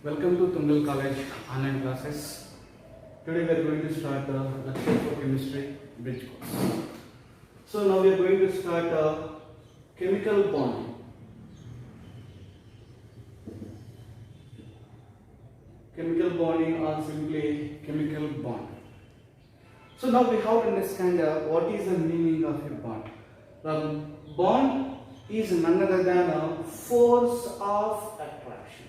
Welcome to Tungal College online classes. Today we are going to start lecture for chemistry bridge course. So now we are going to start chemical bonding. Chemical bonding or simply chemical bond. So now we have to understand what is the meaning of a bond. The bond is none other than a force of attraction.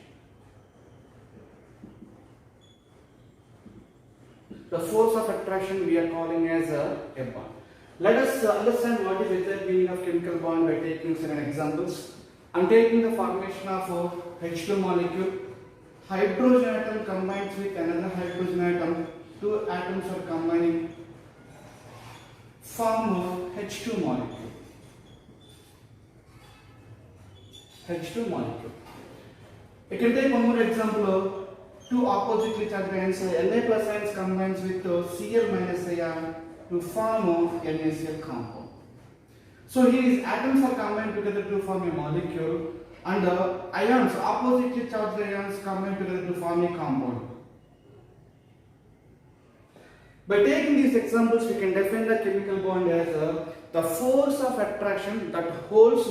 The force of attraction we are calling as a bond. Let us understand what is the exact meaning of chemical bond by taking certain examples. I am taking the formation of a H2 molecule. Hydrogen atom combines with another hydrogen atom. Two atoms are combining, form a H2 molecule. H2 molecule. You can take one more example. Two oppositely charged ions, Na plus ions combines with Cl minus ion to form a NaCl compound. So here atoms are combined together to form a molecule, and ions, oppositely charged ions, combine together to form a compound. By taking these examples, we can define the chemical bond as the force of attraction that holds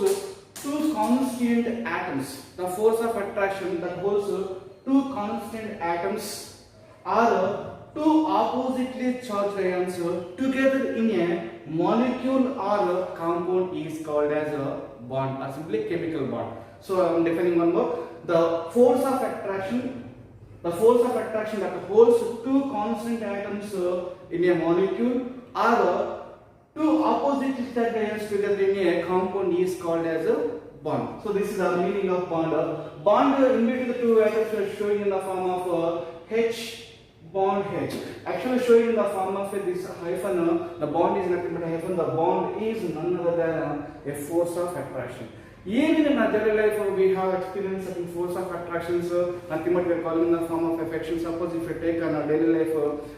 two constant atoms. The force of attraction that holds two constant atoms or two oppositely charged ions together in a molecule or a compound is called as a bond or simply chemical bond. So I am defining one more. The force of attraction that holds two constant atoms in a molecule or two oppositely charged ions together in a compound is called as a bond. So this is the meaning of bond. Bond in between the two atoms are showing in the form of H bond H. Actually showing in the form of this hyphen. The bond is nothing but a hyphen. The bond is none other than a force of attraction. Even in our daily life, we have experienced certain force of attractions. Nothing but we are calling in the form of affection. Suppose if you take in our daily life,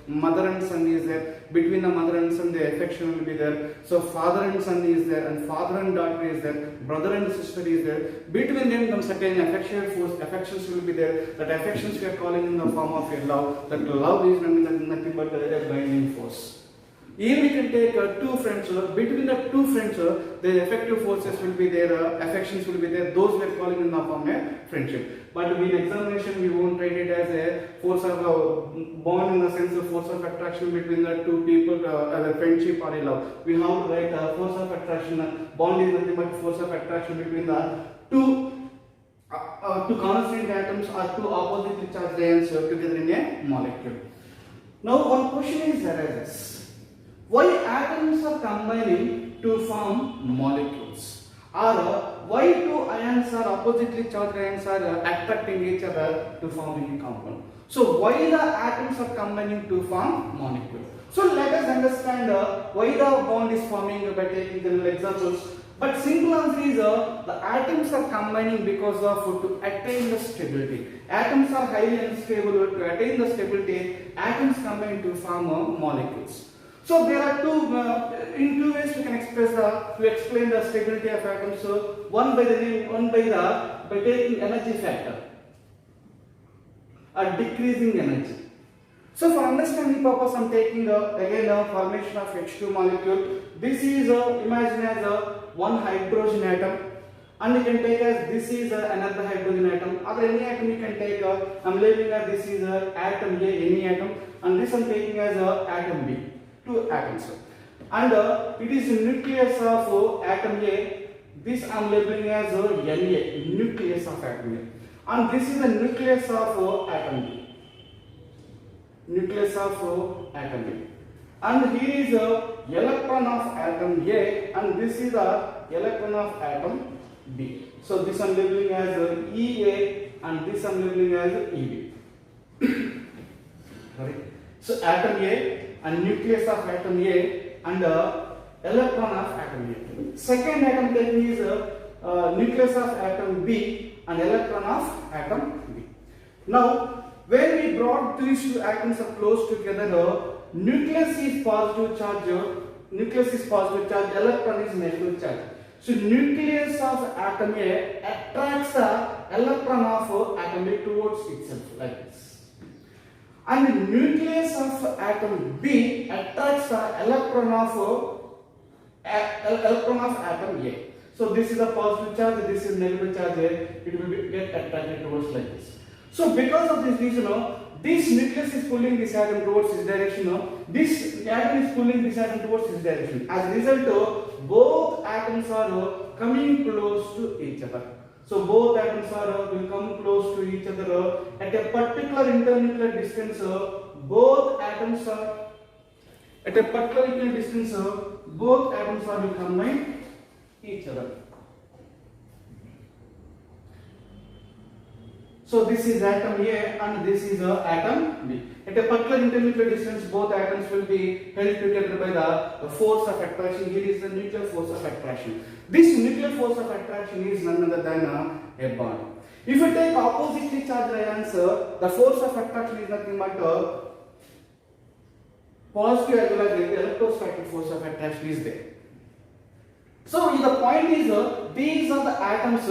mother and son is there. Between the mother and son, the affection will be there. So father and son is there, and father and daughter is there. Brother and sister is there. Between them, certain affections will be there. That affections we are calling in the form of a love. That love is nothing but a binding force. Even we can take two friends, between the two friends, the effective forces will be there, affections will be there, those we are calling in the form of friendship. But in examination, we won't write it as a force of bond in the sense of force of attraction between the two people, as a friendship or a love. We have to write a force of attraction, bond is nothing but force of attraction between the two constant atoms or two oppositely charged ions together in a molecule. Now one question is arises. Why atoms are combining to form molecules? Or why two ions or oppositely charged ions are attracting each other to form a compound? So why the atoms are combining to form molecule? So let us understand why the bond is forming by taking the examples. But simple answer is the atoms are combining because of to attain the stability. Atoms are highly unstable. To attain the stability, atoms combine to form molecules. So there are in two ways we can explain the stability of atoms. So one by taking energy factor, a decreasing energy. So for understanding purpose, I am taking again the formation of H2 molecule. This is imagine as one hydrogen atom, and you can take as this is another hydrogen atom. Other any atom you can take. I am labeling as this is atom A, any atom, and this I am taking as atom B. Two atoms, and it is the nucleus of atom A. This I am labeling as Na, nucleus of atom A, and this is the nucleus of atom B. Nucleus of atom A, and here is the electron of atom A, and this is the electron of atom B. So this I am labeling as Ea, and this I am labeling as Eb. Sorry. So atom A and nucleus of atom A and electron of atom A. Second atom taking is nucleus of atom B and electron of atom B. Now, when we brought these two atoms are close together, nucleus is positive charge, electron is negative charge. So nucleus of atom A attracts the electron of atom A towards itself like this. And the nucleus of atom B attracts the electron of atom A. So this is a positive charge, this is negative charge, it will get attracted towards like this. So because of this reason, this nucleus is pulling this atom towards this direction, this atom is pulling this atom towards this direction. As a result, both atoms are coming close to each other. So both atoms will come close to each other at a particular internuclear distance. Both atoms are at a particular internuclear distance. Both atoms will combine each other. So this is atom A and this is atom B. At a particular internuclear distance, both atoms will be held together by the force of attraction. Here is the nuclear force of attraction. This nuclear force of attraction is none other than a bond. If you take oppositely charged ions, the force of attraction is nothing but positive as well as the electrostatic force of attraction is there. So the point is, these are the atoms,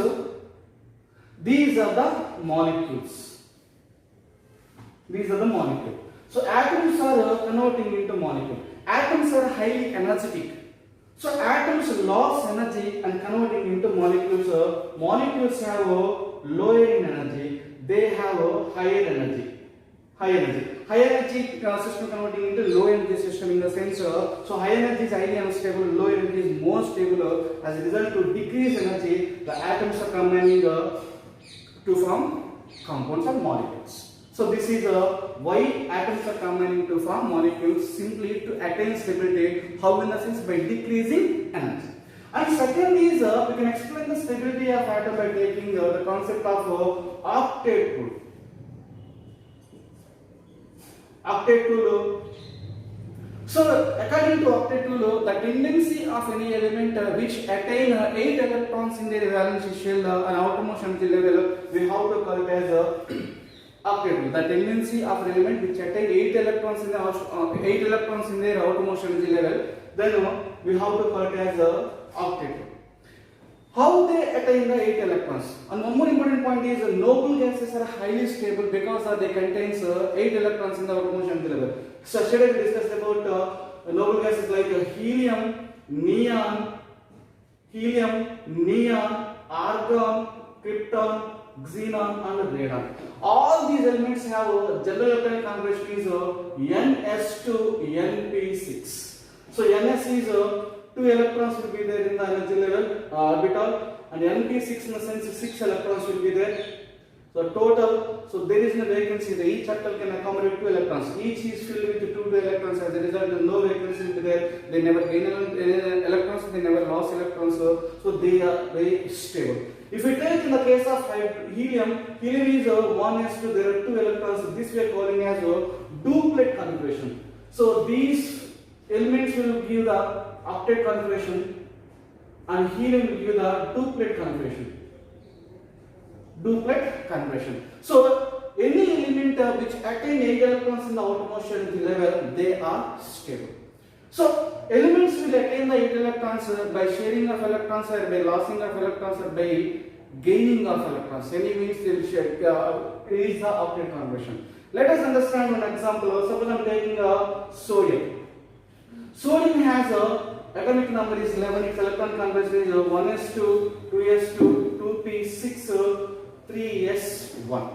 these are the molecules. These are the molecules. So atoms are converting into molecules. Atoms are highly energetic. So atoms lose energy and converting into molecules. Molecules have lower in energy. They have higher energy. High energy system converting into low energy system in the sense, so high energy is highly unstable, low energy is more stable. As a result, to decrease energy, the atoms are combining to form compounds or molecules. So this is why atoms are combining to form molecules, simply to attain stability. How? In the sense, by decreasing energy. And second is, we can explain the stability of atom by taking the concept of octet rule. Octet rule. So according to octet rule, the tendency of any element which attain 8 electrons in their valence shell and outermost energy level, we have to call it as octet rule. The tendency of an element which attain 8 electrons in their outermost energy level, then we have to call it as octet rule. How they attain the 8 electrons? And one more important point is, noble gases are highly stable because they contains 8 electrons in the outermost energy level. So yesterday we discussed about noble gases like helium, neon, argon, krypton, xenon and radon. All these elements have general electronic configuration is ns2 np6. So ns is 2 electrons will be there in the energy level orbital, and np6 in the sense 6 electrons will be there. So total, so there is no vacancy. Each atom can accommodate 2 electrons. Each is filled with 2 electrons. As a result, no vacancy will be there. They never gain electrons. They never lost electrons. So they are very stable. If we take in the case of helium is 1s2. There are 2 electrons. This we are calling as a duplet configuration. So these elements will give the octet configuration, and helium will give the duplet configuration. So any element which attain 8 electrons in the outermost energy level, they are stable. So elements will attain the 8 electrons by sharing of electrons or by losing of electrons or by gaining of electrons. Any means they will share is the octet configuration. Let us understand one example. Suppose I am taking sodium. Sodium has a atomic number is 11. Its electron configuration is 1s2, 2s2, 2p6, 3s1.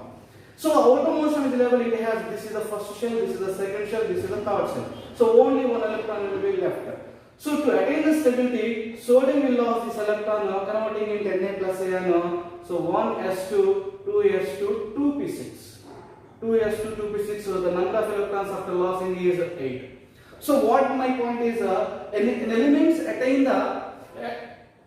So outermost energy level it has, this is the first shell, this is the second shell, this is the third shell. So only one electron will be left. So to attain the stability, sodium will lose this electron converting into Na plus ion. So 1s2, 2s2, 2p6. 2s2, 2p6. So the number of electrons after losing is 8. So what my point is, elements attain the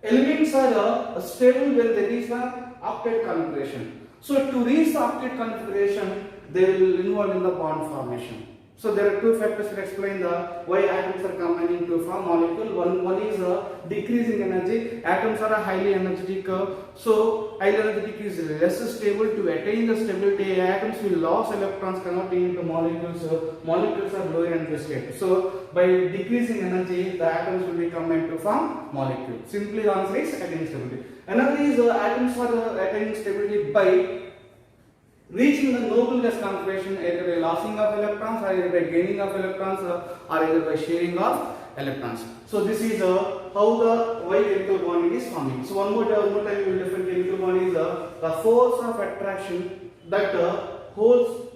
elements are stable when they reach the octet configuration. So to reach the octet configuration, they will involve in the bond formation. So there are two factors to explain why atoms are combining to form molecule. One is decreasing energy. Atoms are highly energetic. So highly energetic is less stable. To attain the stability, atoms will lose electrons converting into molecules. Molecules are lower energy state. So by decreasing energy, the atoms will be combined to form molecule. Simply the answer is attain stability. Another is atoms are attaining stability by reaching the noble gas configuration either by losing of electrons or either by gaining of electrons or either by sharing of electrons. So this is how the why chemical bonding is forming. So one more time we will define chemical bond is the force of attraction that holds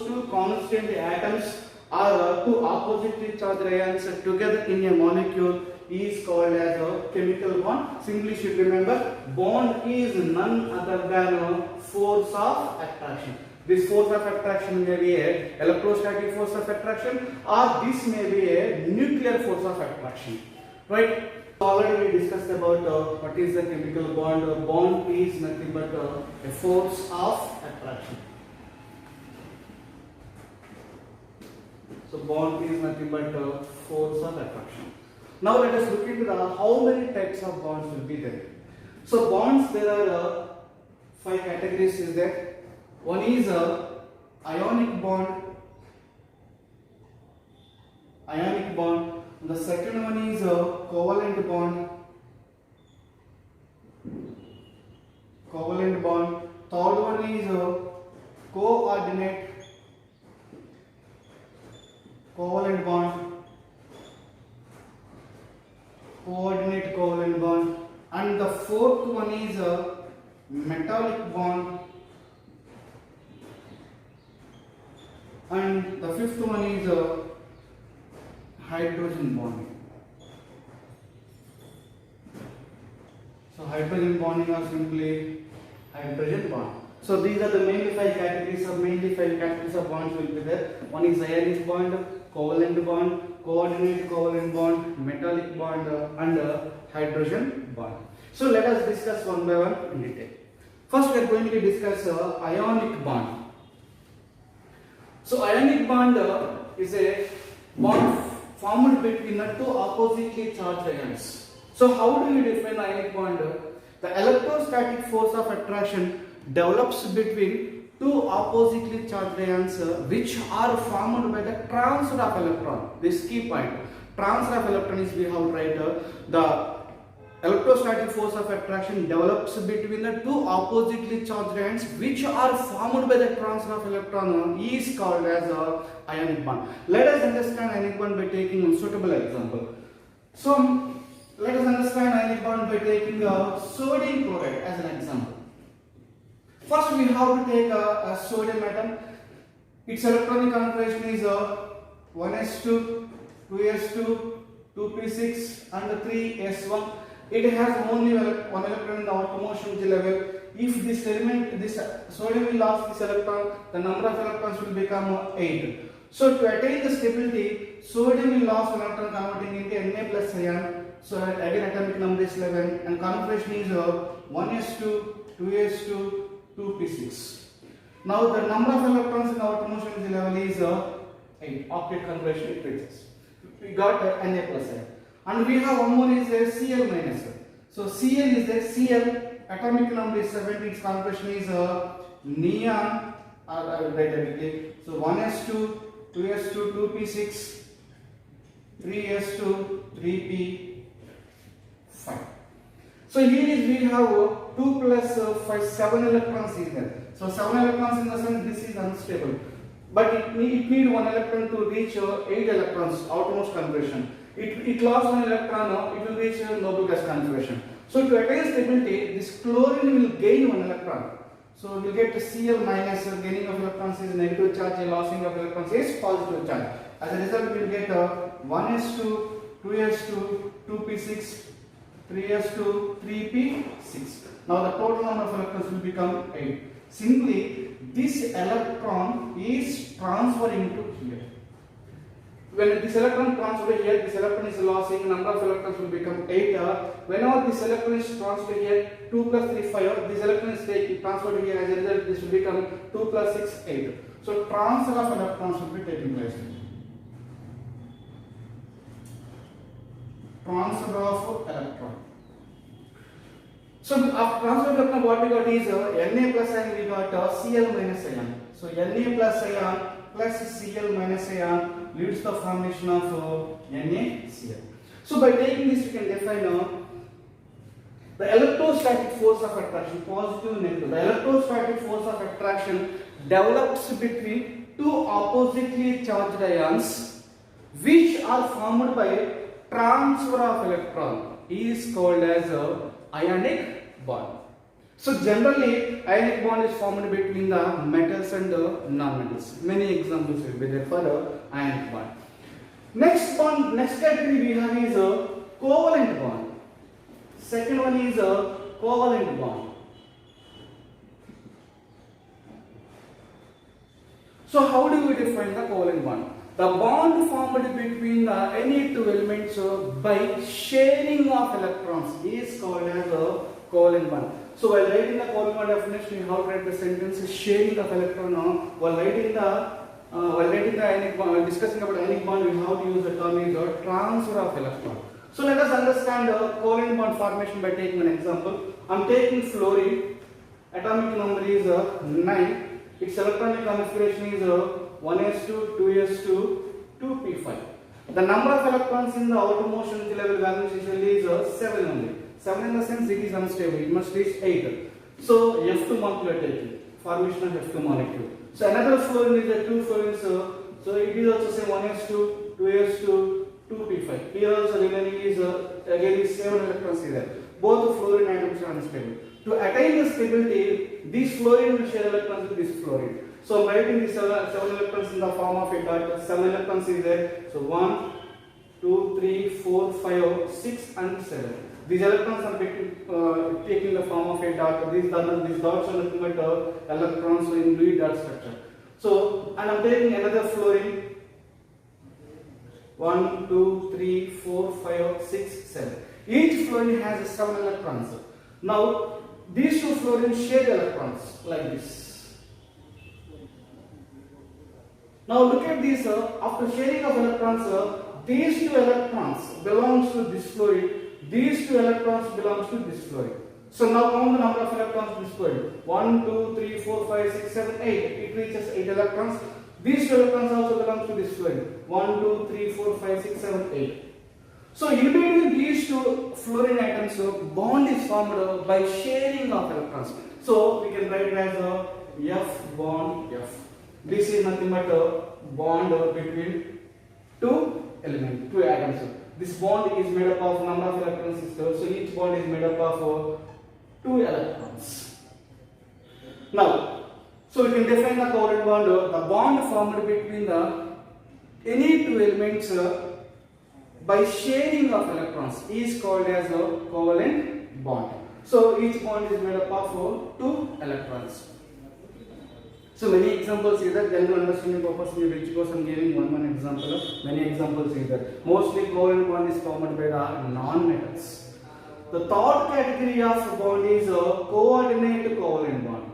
two constant atoms or two oppositely charged ions together in a molecule is called as a chemical bond. Simply should remember, bond is none other than a force of attraction. This force of attraction may be a electrostatic force of attraction or this may be a nuclear force of attraction. Right? Already we discussed about what is the chemical bond. Bond is nothing but a force of attraction. So bond is nothing but a force of attraction. Now let us look into how many types of bonds will be there. So bonds, there are 5 categories is there. One is ionic bond. The second one is covalent bond. Third one is coordinate covalent bond, and the fourth one is metallic bond, and the fifth one is hydrogen bonding. So hydrogen bonding or simply hydrogen bond. So these are the mainly 5 categories of bonds will be there. One is ionic bond, covalent bond, coordinate covalent bond, metallic bond, and hydrogen bond. So let us discuss one by one in detail. First we are going to discuss ionic bond. So ionic bond is a bond formed between two oppositely charged ions. So how do you define ionic bond? The electrostatic force of attraction develops between two oppositely charged ions which are formed by the transfer of electron. This key point. Transfer of electron is we have right. The electrostatic force of attraction develops between the two oppositely charged ions which are formed by the transfer of electron is called as ionic bond. Let us understand ionic bond by taking a suitable example. So let us understand ionic bond by taking sodium chloride as an example. First we have to take a sodium atom. Its electronic configuration is 1s2, 2s2, 2p6 and 3s1. It has only one electron in the outermost level. If this sodium will lose this electron, the number of electrons will become 8. So to attain the stability, sodium will lose one electron converting into Na plus ion. So again atomic number is 11 and configuration is 1s2, 2s2, 2p6. Now the number of electrons in the outermost level is 8. Octet configuration it reaches. We got Na plus ion. And we have one more is a Cl minus. So Cl is there. Cl atomic number is 17. Its configuration is neon. I will write everything. So 1s2, 2s2, 2p6, 3s2, 3p5. So here is we have 2 plus 5, 7 electrons is there. So 7 electrons in the sense this is unstable. But it need 1 electron to reach 8 electrons outermost configuration. It lost 1 electron, it will reach noble gas configuration. So to attain stability, this chlorine will gain 1 electron. So we will get Cl minus, gaining of electrons is negative charge, losing of electrons is positive charge. As a result, we will get 1s2, 2s2, 2p6, 3s2, 3p6. Now the total number of electrons will become 8. Simply, this electron is transferring to here. When this electron transfers here, this electron is losing, number of electrons will become 8. Whenever this electron is transferred here, 2 plus 3, 5, this electron is transferred here, as a result, this will become 2 plus 6, 8. So transfer of electrons will be taking place. Transfer of electron. So after transfer of electron, what we got is Na plus ion, we got Cl minus ion. So Na plus ion plus Cl minus ion leads to the formation of NaCl. So by taking this, we can define The electrostatic force of attraction, positive, negative. The electrostatic force of attraction develops between two oppositely charged ions which are formed by transfer of electron is called as a ionic bond. So generally ionic bond is formed between the metals and the non-metals. Many examples will be there for the ionic bond. Next category we have is a covalent bond. Second one is a covalent bond. So how do we define the covalent bond? The bond formed between any two elements by sharing of electrons is called as a covalent bond. So while writing the covalent bond definition, you have to write the sentence sharing of electron. While writing the ionic bond, discussing about ionic bond, we have to use the term is transfer of electron. So let us understand covalent bond formation by taking an example. I am taking fluorine. Atomic number is 9. Its electronic configuration is 1s2, 2s2, 2p5. The number of electrons in the outermost energy level valence is 7 only. 7 in the sense it is unstable. It must reach 8. So F2 molecule taking. Formation of F2 molecule. So another fluorine is 2 fluorines. So it is also same 1s2, 2s2, 2p5. Here also remaining is again is 7 electrons is there. Both the fluorine atoms are unstable. To attain the stability, this fluorine will share electrons with this fluorine. So I am writing these 7 electrons in the form of a dot. 7 electrons is there. So 1, 2, 3, 4, 5, 6 and 7. These electrons are taking the form of a dot. These dots are nothing but electrons in Lewis dot structure. So and I am taking another fluorine. 1, 2, 3, 4, 5, 6, 7. Each fluorine has 7 electrons. Now these two fluorines share electrons like this. Now look at this. After sharing of electrons, these two electrons belongs to this fluorine. These two electrons belongs to this fluorine. So now count the number of electrons in this fluorine. 1, 2, 3, 4, 5, 6, 7, 8. It reaches 8 electrons. These two electrons also belong to this fluorine. 1, 2, 3, 4, 5, 6, 7, 8. So in between these two fluorine atoms, bond is formed by sharing of electrons. So we can write it as a F bond F. This is nothing but a bond between two atoms. This bond is made up of number of electrons. So each bond is made up of 2 electrons. Now, so we can define the covalent bond. The bond formed between any two elements by sharing of electrons is called as a covalent bond. So each bond is made up of 2 electrons. So many examples is that general understanding purpose which goes I'm giving one example. Many examples is that mostly covalent bond is formed by the non-metals. The third category of bond is a coordinate covalent bond.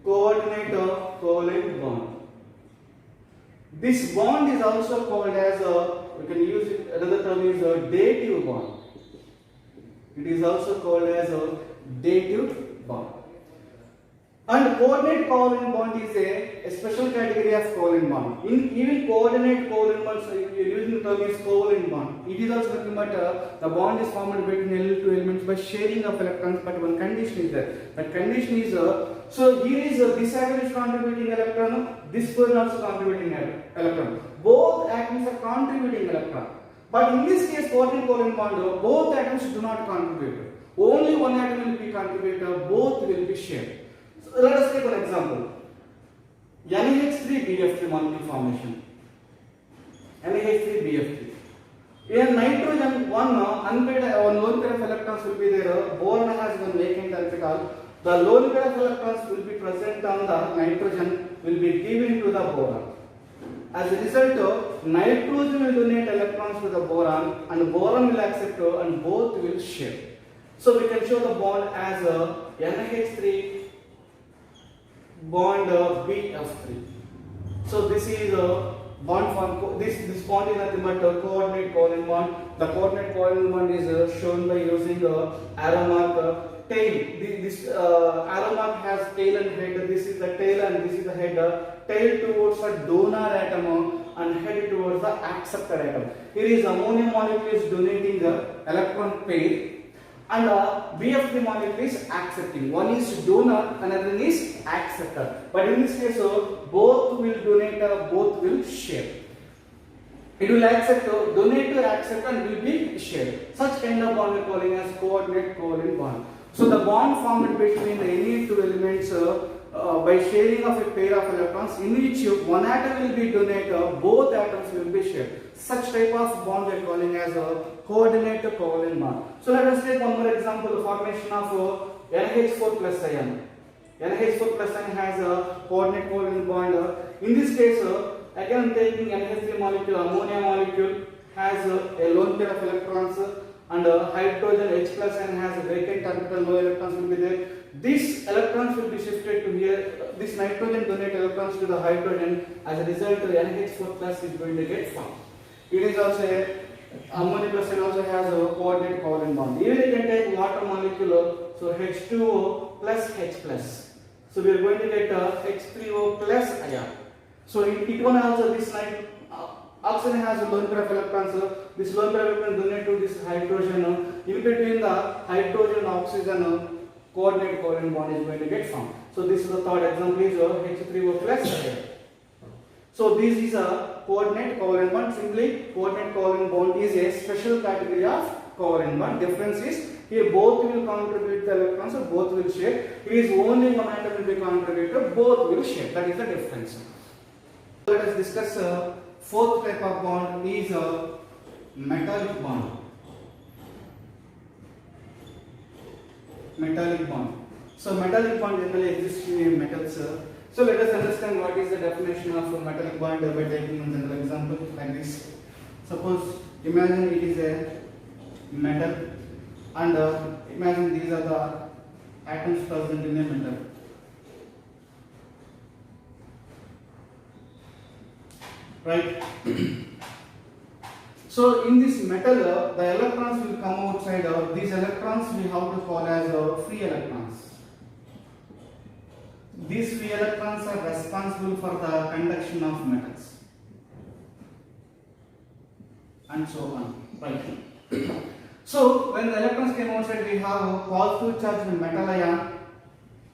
Coordinate covalent bond. This bond is also called as we can use it, another term is a dative bond. It is also called as a dative bond. And coordinate covalent bond is a special category of covalent bond. In even coordinate covalent bonds, using the term is covalent bond. It is also nothing but the bond is formed between two elements by sharing of electrons, but one condition is there. That condition is so here is this atom is contributing electron, this person also contributing electron. Both atoms are contributing electron. But in this case, coordinate covalent bond, both atoms do not contribute. Only one atom will be contributor, both will be shared. So let us take an example. NaH3BF3 molecule formation. NaH3BF3. In nitrogen, one lone pair of electrons will be there. Boron has one vacant orbital. The lone pair of electrons will be present on the nitrogen, will be given to the boron. As a result, nitrogen will donate electrons to the boron and boron will accept and both will share. So we can show the bond as a NaH3 bond BF3. So this is a bond form. This bond is nothing but a coordinate covalent bond. The coordinate covalent bond is shown by using arrow mark tail. This arrow mark has tail and head. This is the tail and this is the head. Tail towards a donor atom and head towards the acceptor atom. Here is ammonium molecule is donating the electron pair, and BF3 molecule is accepting. One is donor, another is acceptor. But in this case, both will donate, both will share. It will accept, donate to accept, and will be shared. Such kind of bond we are calling as coordinate covalent bond. So the bond formed between any two elements by sharing of a pair of electrons, in which one atom will be donated, both atoms will be shared. Such type of bond we are calling as a coordinate covalent bond. So let us take one more example, the formation of NH4 plus ion. NH4 plus ion has a coordinate covalent bond. In this case, again taking NH3 molecule, ammonia molecule has a lone pair of electrons, and hydrogen H plus ion has a vacant orbital, no electrons will be there. These electrons will be shifted to here. This nitrogen donate electrons to the hydrogen. As a result, NH4 plus is going to get formed. It is also ammonia plus ion also has a coordinate covalent bond. Even you can take water molecule, so H2O plus H plus. So we are going to get H3O plus ion. So it one also this oxygen has a lone pair of electrons. This lone pair of electrons donate to this hydrogen. In between the hydrogen and oxygen, coordinate covalent bond is going to get formed. So this is the third example is H3O plus ion. So this is a coordinate covalent bond. Simply coordinate covalent bond is a special category of covalent bond. Difference is here both will contribute the electrons, so both will share. Here is only one atom will be contributed, both will share. That is the difference. Let us discuss fourth type of bond is a metallic bond. Metallic bond. So metallic bond generally exists in metals. So let us understand what is the definition of a metallic bond by taking a general example like this. Suppose imagine it is a metal, and imagine these are the atoms present in a metal. Right? So in this metal, the electrons will come outside. These electrons we have to call as free electrons. These free electrons are responsible for the conduction of metals, and so on. Right. So when the electrons came outside, we have a positive charged metal ion,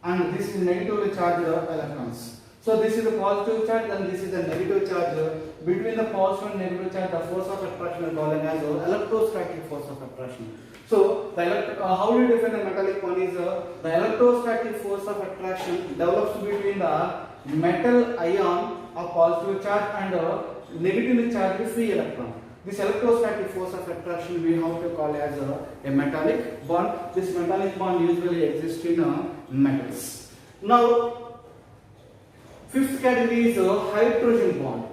and this is negatively charged electrons. So this is the positive charge and this is the negative charge. Between the positive and negative charge, the force of attraction is called as electrostatic force of attraction. So how do you define the metallic bond is the electrostatic force of attraction develops between the metal ion of positive charge and negatively charged free electron. This electrostatic force of attraction we have to call as a metallic bond. This metallic bond usually exists in metals. Now, fifth category is a hydrogen bond.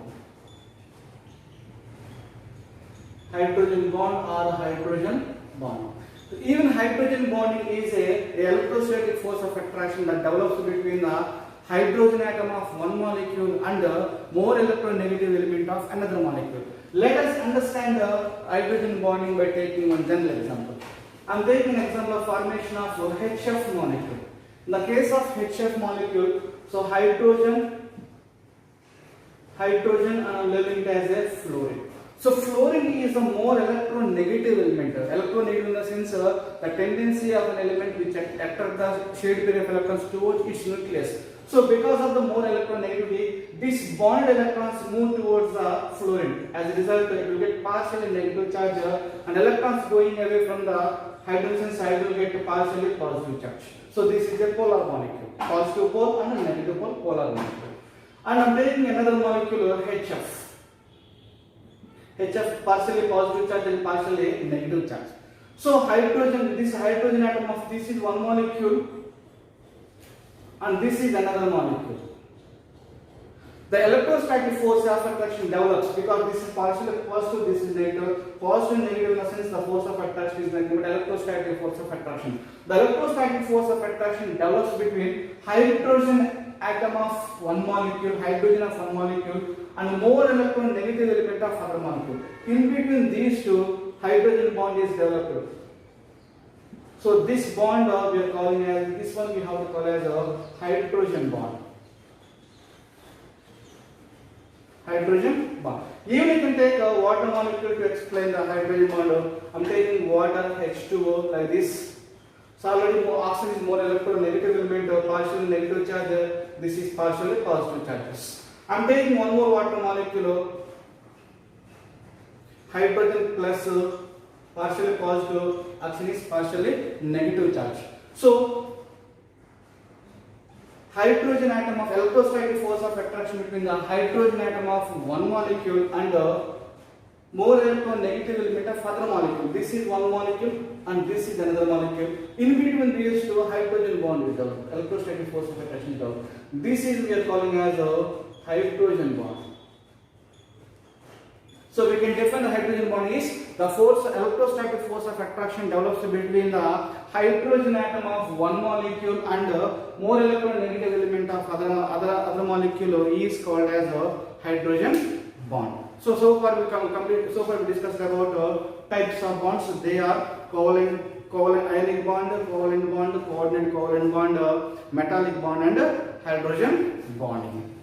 Hydrogen bond or hydrogen bond. So even hydrogen bonding is a electrostatic force of attraction that develops between the hydrogen atom of one molecule and more electronegative element of another molecule. Let us understand the hydrogen bonding by taking one general example. I am taking an example of formation of HF molecule. In the case of HF molecule, so hydrogen and I am labeling it as a fluorine. So fluorine is a more electronegative element. Electronegative in the sense the tendency of an element which attract the shared pair of electrons towards its nucleus. So because of the more electronegativity, these bonded electrons move towards the fluorine. As a result, it will get partially negative charge, and electrons going away from the hydrogen side will get partially positive charge. So this is a polar molecule, positive pole and a negative pole, polar molecule. And I am taking another molecule HF. HF partially positive charge and partially negative charge. So hydrogen, this hydrogen atom of this is one molecule and this is another molecule. The electrostatic force of attraction develops because this is partially positive, this is negative. Positive and negative in the sense the force of attraction is negative, but electrostatic force of attraction. The electrostatic force of attraction develops between hydrogen atom of one molecule, hydrogen of one molecule, and more electronegative element of other molecule. In between these two, hydrogen bond is developed. So this bond we are calling as, this one we have to call as a hydrogen bond. hydrogen bond. Even you can take a water molecule to explain the hydrogen bond. I'm taking water H2O like this. So already oxygen is more electronegative element, partially negative charge. This is partially positive charges. I'm taking one more water molecule, hydrogen plus partially positive, oxygen is partially negative charge. So hydrogen atom of electrostatic force of attraction between the hydrogen atom of one molecule and more electronegative element of other molecule. This is one molecule and this is another molecule. In between these two, hydrogen bond is developed. Electrostatic force of attraction is developed. This is we are calling as a hydrogen bond. So we can define the hydrogen bond is the force, electrostatic force of attraction develops between the hydrogen atom of one molecule and more electronegative element of other molecule is called as a hydrogen bond. So far we discussed about types of bonds. They are covalent ionic bond, covalent bond, coordinate covalent bond, metallic bond, and hydrogen bonding.